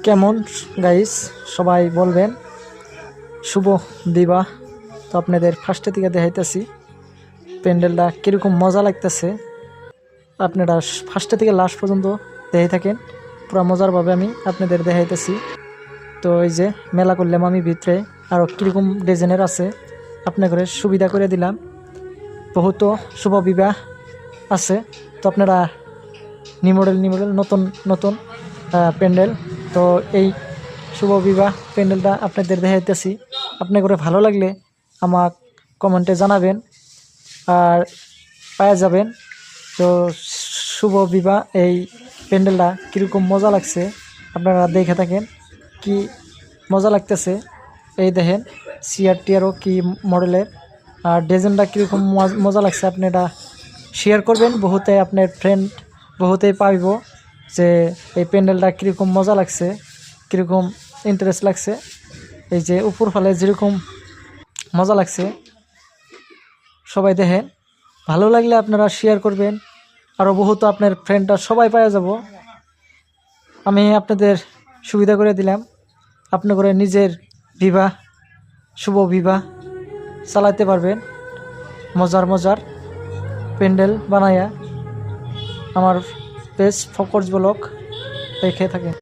কেমন গাইস সবাই বলবেন শুভ বিবাহ। তো আপনাদের ফার্স্টে থেকে দেখাইতেছি প্যান্ডেলটা কীরকম মজা লাগতেছে। আপনারা ফার্স্টে থেকে লাস্ট পর্যন্ত দেখে থাকেন, পুরো মজারভাবে আমি আপনাদের দেখাইতেছি। তো এই যে মেলা করলাম আমি ভিতরে, আরও কীরকম ডিজাইনের আছে আপনাদের সুবিধা করে দিলাম। বহুত শুভ বিবাহ আছে, তো আপনারা নিউ মডেল নতুন নতুন প্যান্ডেল। তো এই শুভ বিবাহ প্যান্ডেলটা আপনাদের দেখাইতেছি। আপনার করে ভালো লাগলে আমার কমেন্টে জানাবেন আর পাওয়া যাবেন। তো শুভ বিবাহ এই প্যান্ডেলটা কীরকম মজা লাগছে আপনারা দেখে থাকেন, কি মজা লাগতেছে। এই দেখেন সিআরটিআরও কি মডেলের, আর ডিজাইনটা কীরকম মজা লাগছে আপনারা শেয়ার করবেন। বহুতে আপনার ফ্রেন্ড বহুতেই পাইব যে এই প্যান্ডেলটা কীরকম মজা লাগছে, কীরকম ইন্টারেস্ট লাগছে। এই যে উপর ফলে যেরকম মজা লাগছে সবাই দেখেন, ভালো লাগলে আপনারা শেয়ার করবেন। আরও বহুত আপনার ফ্রেন্ডরা সবাই পাওয়া যাব। আমি আপনাদের সুবিধা করে দিলাম, আপনি করে নিজের বিবাহ শুভ বিবাহ চালাতে পারবেন মজার মজার প্যান্ডেল বানায়া। আমার পেজ ফকরস ব্লগ দেখে থাকেন।